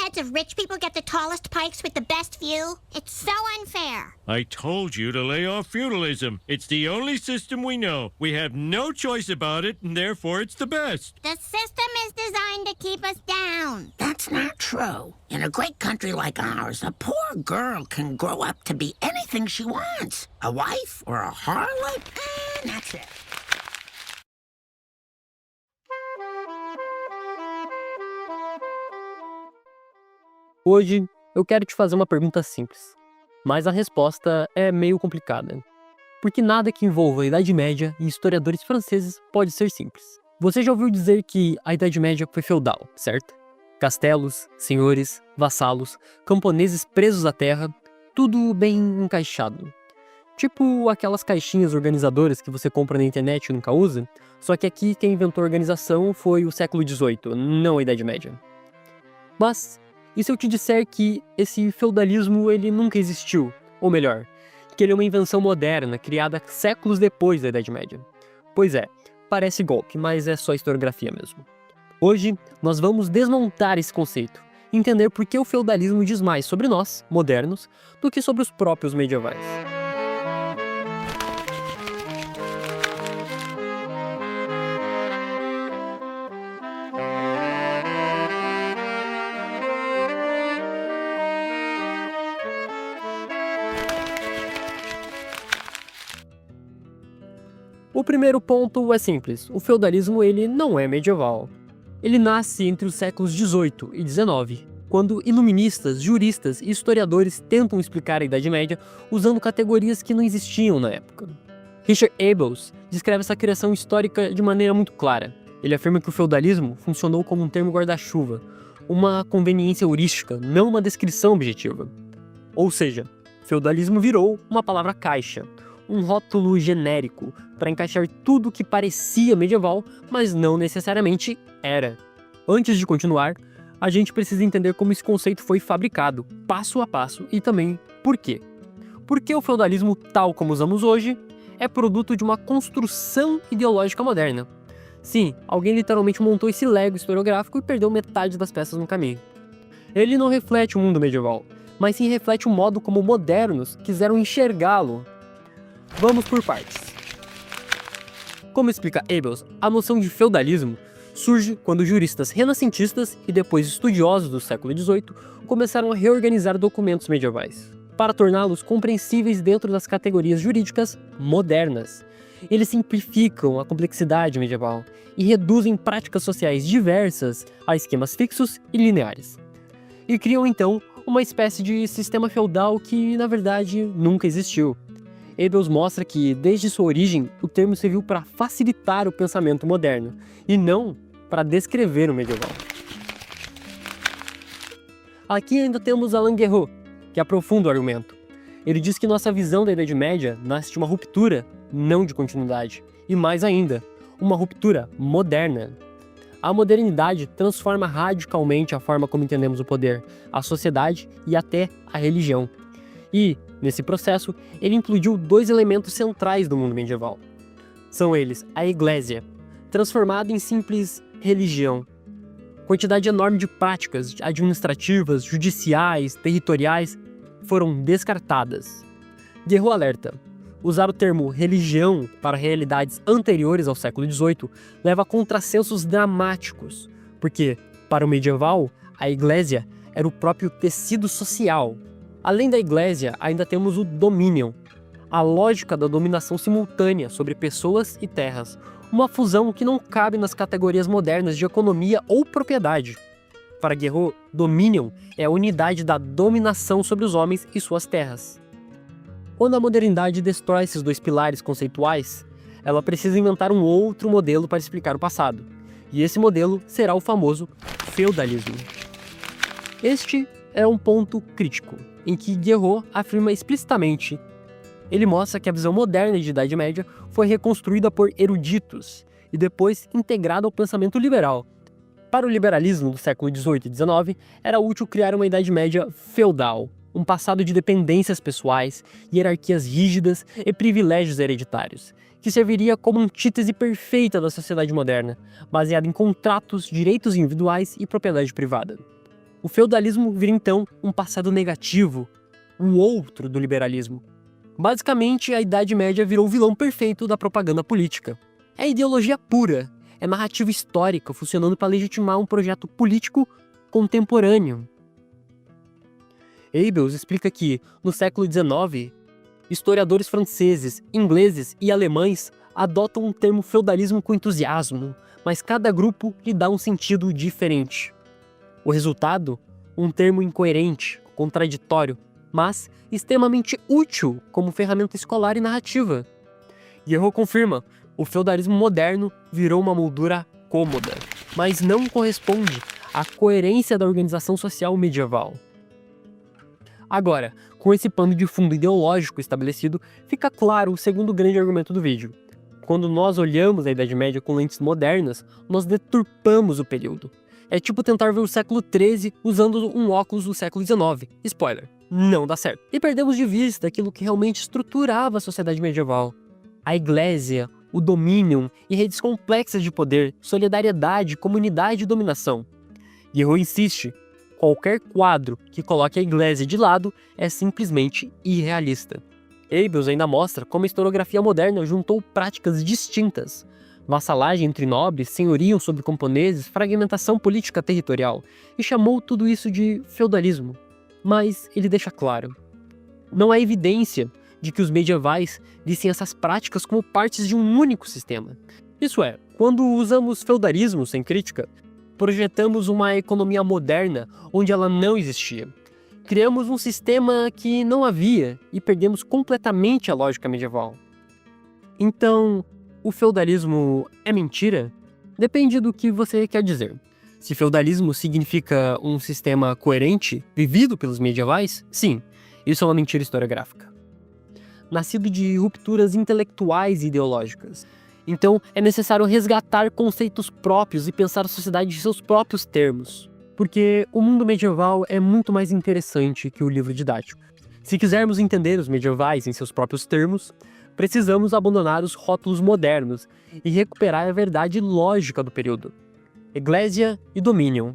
heads of rich people get the tallest pikes with the best view? It's so unfair. I told you to lay off feudalism. It's the only system we know. We have no choice about it, and therefore it's the best. The system is designed to keep us down. That's not true. In a great country like ours, a poor girl can grow up to be anything she wants. A wife or a harlot, and that's it. Hoje eu quero te fazer uma pergunta simples, mas a resposta é meio complicada. Porque nada que envolva a Idade Média e historiadores franceses pode ser simples. Você já ouviu dizer que a Idade Média foi feudal, certo? Castelos, senhores, vassalos, camponeses presos à terra, tudo bem encaixado. Tipo aquelas caixinhas organizadoras que você compra na internet e nunca usa, só que aqui quem inventou a organização foi o século XVIII, não a Idade Média. Mas e se eu te disser que esse feudalismo ele nunca existiu? Ou melhor, que ele é uma invenção moderna, criada séculos depois da Idade Média? Pois é, parece golpe, mas é só historiografia mesmo. Hoje, nós vamos desmontar esse conceito, entender por que o feudalismo diz mais sobre nós, modernos, do que sobre os próprios medievais. O primeiro ponto é simples, o feudalismo ele não é medieval. Ele nasce entre os séculos XVIII e XIX, quando iluministas, juristas e historiadores tentam explicar a Idade Média usando categorias que não existiam na época. Richard Abels descreve essa criação histórica de maneira muito clara. Ele afirma que o feudalismo funcionou como um termo guarda-chuva, uma conveniência heurística, não uma descrição objetiva. Ou seja, feudalismo virou uma palavra caixa, um rótulo genérico para encaixar tudo que parecia medieval, mas não necessariamente era. Antes de continuar, a gente precisa entender como esse conceito foi fabricado, passo a passo, e também por quê. Porque o feudalismo, tal como usamos hoje, é produto de uma construção ideológica moderna. Sim, alguém literalmente montou esse Lego historiográfico e perdeu metade das peças no caminho. Ele não reflete o mundo medieval, mas sim reflete o modo como modernos quiseram enxergá-lo. Vamos por partes. Como explica Abels, a noção de feudalismo surge quando juristas renascentistas e depois estudiosos do século XVIII começaram a reorganizar documentos medievais, para torná-los compreensíveis dentro das categorias jurídicas modernas. Eles simplificam a complexidade medieval e reduzem práticas sociais diversas a esquemas fixos e lineares. E criam então uma espécie de sistema feudal que, na verdade, nunca existiu. Abels mostra que, desde sua origem, o termo serviu para facilitar o pensamento moderno, e não para descrever o medieval. Aqui ainda temos Alain Guerreau, que aprofunda o argumento. Ele diz que nossa visão da Idade Média nasce de uma ruptura, não de continuidade, e mais ainda, uma ruptura moderna. A modernidade transforma radicalmente a forma como entendemos o poder, a sociedade e até a religião. E, nesse processo, ele incluiu dois elementos centrais do mundo medieval. São eles a Iglésia, transformada em simples religião. Quantidade enorme de práticas administrativas, judiciais, territoriais foram descartadas. Guerreau alerta: usar o termo religião para realidades anteriores ao século XVIII leva a contrassensos dramáticos, porque, para o medieval, a Iglésia era o próprio tecido social. Além da Iglésia, ainda temos o Dominion, a lógica da dominação simultânea sobre pessoas e terras, uma fusão que não cabe nas categorias modernas de economia ou propriedade. Para Guerreau, Dominion é a unidade da dominação sobre os homens e suas terras. Quando a modernidade destrói esses dois pilares conceituais, ela precisa inventar um outro modelo para explicar o passado, e esse modelo será o famoso feudalismo. Este é um ponto crítico, em que Guerreau afirma explicitamente. Ele mostra que a visão moderna de Idade Média foi reconstruída por eruditos e depois integrada ao pensamento liberal. Para o liberalismo do século XVIII e XIX, era útil criar uma Idade Média feudal, um passado de dependências pessoais, hierarquias rígidas e privilégios hereditários, que serviria como antítese perfeita da sociedade moderna, baseada em contratos, direitos individuais e propriedade privada. O feudalismo vira então um passado negativo, o outro do liberalismo. Basicamente, a Idade Média virou o vilão perfeito da propaganda política. É ideologia pura, é narrativa histórica funcionando para legitimar um projeto político contemporâneo. Abels explica que, no século XIX, historiadores franceses, ingleses e alemães adotam o termo feudalismo com entusiasmo, mas cada grupo lhe dá um sentido diferente. O resultado? Um termo incoerente, contraditório, mas extremamente útil como ferramenta escolar e narrativa. Guerreau confirma, o feudalismo moderno virou uma moldura cômoda, mas não corresponde à coerência da organização social medieval. Agora, com esse pano de fundo ideológico estabelecido, fica claro o segundo grande argumento do vídeo. Quando nós olhamos a Idade Média com lentes modernas, nós deturpamos o período. É tipo tentar ver o século XIII usando um óculos do século XIX. Spoiler, não dá certo. E perdemos de vista aquilo que realmente estruturava a sociedade medieval. A Iglesia, o domínio e redes complexas de poder, solidariedade, comunidade e dominação. Guerreau insiste, qualquer quadro que coloque a Iglesia de lado é simplesmente irrealista. Abels ainda mostra como a historiografia moderna juntou práticas distintas. Vassalagem entre nobres, senhorio sobre camponeses, fragmentação política territorial, e chamou tudo isso de feudalismo. Mas ele deixa claro, não há evidência de que os medievais vissem essas práticas como partes de um único sistema. Isso é, quando usamos feudalismo sem crítica, projetamos uma economia moderna onde ela não existia. Criamos um sistema que não havia e perdemos completamente a lógica medieval. Então, o feudalismo é mentira? Depende do que você quer dizer. Se feudalismo significa um sistema coerente, vivido pelos medievais, sim, isso é uma mentira historiográfica. Nascido de rupturas intelectuais e ideológicas. Então, é necessário resgatar conceitos próprios e pensar a sociedade em seus próprios termos. Porque o mundo medieval é muito mais interessante que o livro didático. Se quisermos entender os medievais em seus próprios termos, precisamos abandonar os rótulos modernos e recuperar a verdade lógica do período. Iglesia e Dominion.